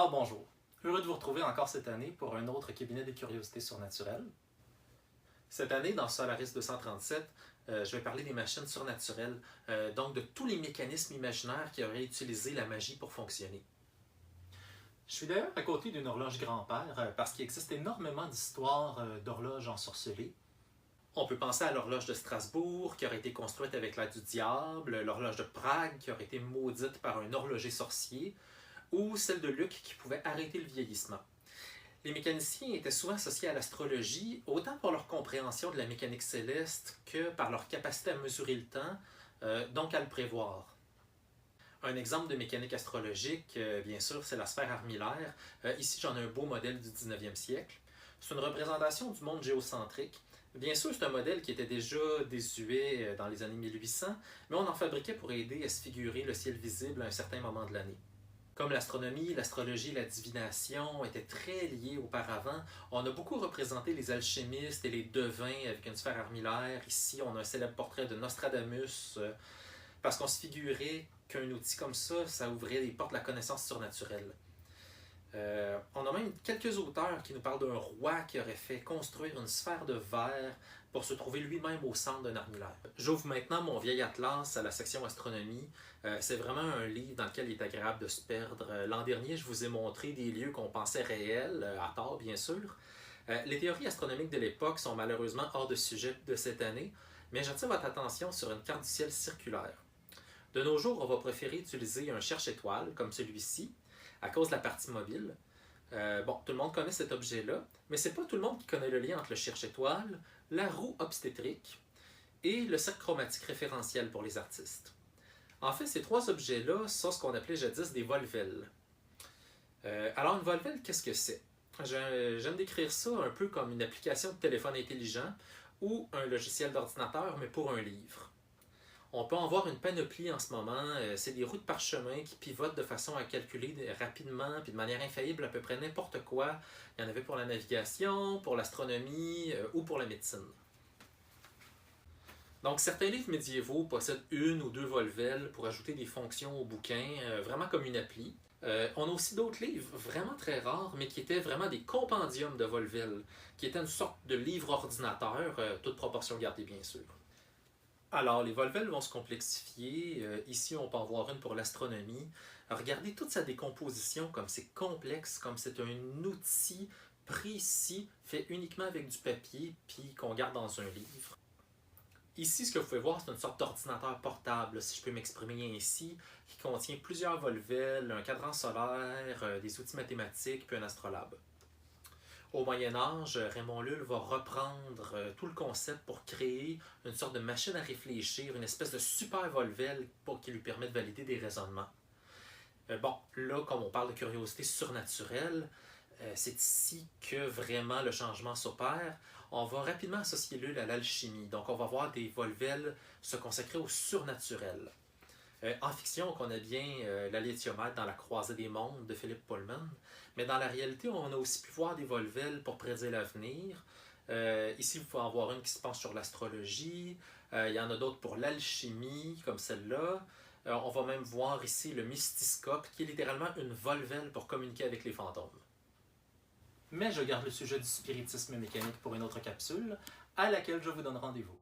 Alors bonjour, heureux de vous retrouver encore cette année pour un autre cabinet des curiosités surnaturelles. Cette année, dans Solaris 237, je vais parler des machines surnaturelles, donc de tous les mécanismes imaginaires qui auraient utilisé la magie pour fonctionner. Je suis d'ailleurs à côté d'une horloge grand-père parce qu'il existe énormément d'histoires d'horloges ensorcelées. On peut penser à l'horloge de Strasbourg qui aurait été construite avec l'aide du diable, l'horloge de Prague qui aurait été maudite par un horloger sorcier, ou celle de Luc qui pouvait arrêter le vieillissement. Les mécaniciens étaient souvent associés à l'astrologie, autant pour leur compréhension de la mécanique céleste que par leur capacité à mesurer le temps, donc à le prévoir. Un exemple de mécanique astrologique, bien sûr, c'est la sphère armillaire. Ici, j'en ai un beau modèle du 19e siècle. C'est une représentation du monde géocentrique. Bien sûr, c'est un modèle qui était déjà désuet dans les années 1800, mais on en fabriquait pour aider à se figurer le ciel visible à un certain moment de l'année. Comme l'astronomie, l'astrologie et la divination étaient très liées auparavant, on a beaucoup représenté les alchimistes et les devins avec une sphère armillaire. Ici, on a un célèbre portrait de Nostradamus, parce qu'on se figurait qu'un outil comme ça ouvrait les portes de la connaissance surnaturelle. On a même quelques auteurs qui nous parlent d'un roi qui aurait fait construire une sphère de verre pour se trouver lui-même au centre d'un armillaire. J'ouvre maintenant mon vieil atlas à la section astronomie. C'est vraiment un livre dans lequel il est agréable de se perdre. L'an dernier, je vous ai montré des lieux qu'on pensait réels, à tort bien sûr. Les théories astronomiques de l'époque sont malheureusement hors de sujet de cette année, mais j'attire votre attention sur une carte du ciel circulaire. De nos jours, on va préférer utiliser un cherche-étoiles comme celui-ci, à cause de la partie mobile. Bon, tout le monde connaît cet objet-là, mais c'est pas tout le monde qui connaît le lien entre le cherche-étoile, la roue obstétrique et le cercle chromatique référentiel pour les artistes. En fait, ces trois objets-là sont ce qu'on appelait jadis des volvelles. Alors, une volvelle, qu'est-ce que c'est? J'aime décrire ça un peu comme une application de téléphone intelligent ou un logiciel d'ordinateur, mais pour un livre. On peut en voir une panoplie en ce moment. C'est des roues de parchemin qui pivotent de façon à calculer rapidement et de manière infaillible à peu près n'importe quoi. Il y en avait pour la navigation, pour l'astronomie ou pour la médecine. Donc, certains livres médiévaux possèdent une ou deux volvelles pour ajouter des fonctions au bouquin, vraiment comme une appli. On a aussi d'autres livres vraiment très rares, mais qui étaient vraiment des compendiums de volvelles, qui étaient une sorte de livre ordinateur, toute proportion gardée bien sûr. Alors, les volvelles vont se complexifier. Ici, on peut en voir une pour l'astronomie. Regardez toute sa décomposition, comme c'est complexe, comme c'est un outil précis, fait uniquement avec du papier, puis qu'on garde dans un livre. Ici, ce que vous pouvez voir, c'est une sorte d'ordinateur portable, si je peux m'exprimer ainsi, qui contient plusieurs volvelles, un cadran solaire, des outils mathématiques, puis un astrolabe. Au Moyen Âge, Raymond Lull va reprendre tout le concept pour créer une sorte de machine à réfléchir, une espèce de super volvelle pour qui lui permet de valider des raisonnements. Bon, là, comme on parle de curiosité surnaturelle, c'est ici que vraiment le changement s'opère. On va rapidement associer Lull à l'alchimie, donc on va voir des volvelles se consacrer au surnaturel. En fiction, on connaît bien la lithiomètre dans La Croisée des mondes de Philippe Pullman, mais dans la réalité, on a aussi pu voir des volvelles pour prédire l'avenir. Ici, vous pouvez en voir une qui se penche sur l'astrologie. Il y en a d'autres pour l'alchimie, comme celle-là. On va même voir ici le mystiscope, qui est littéralement une volvelle pour communiquer avec les fantômes. Mais je garde le sujet du spiritisme mécanique pour une autre capsule, à laquelle je vous donne rendez-vous.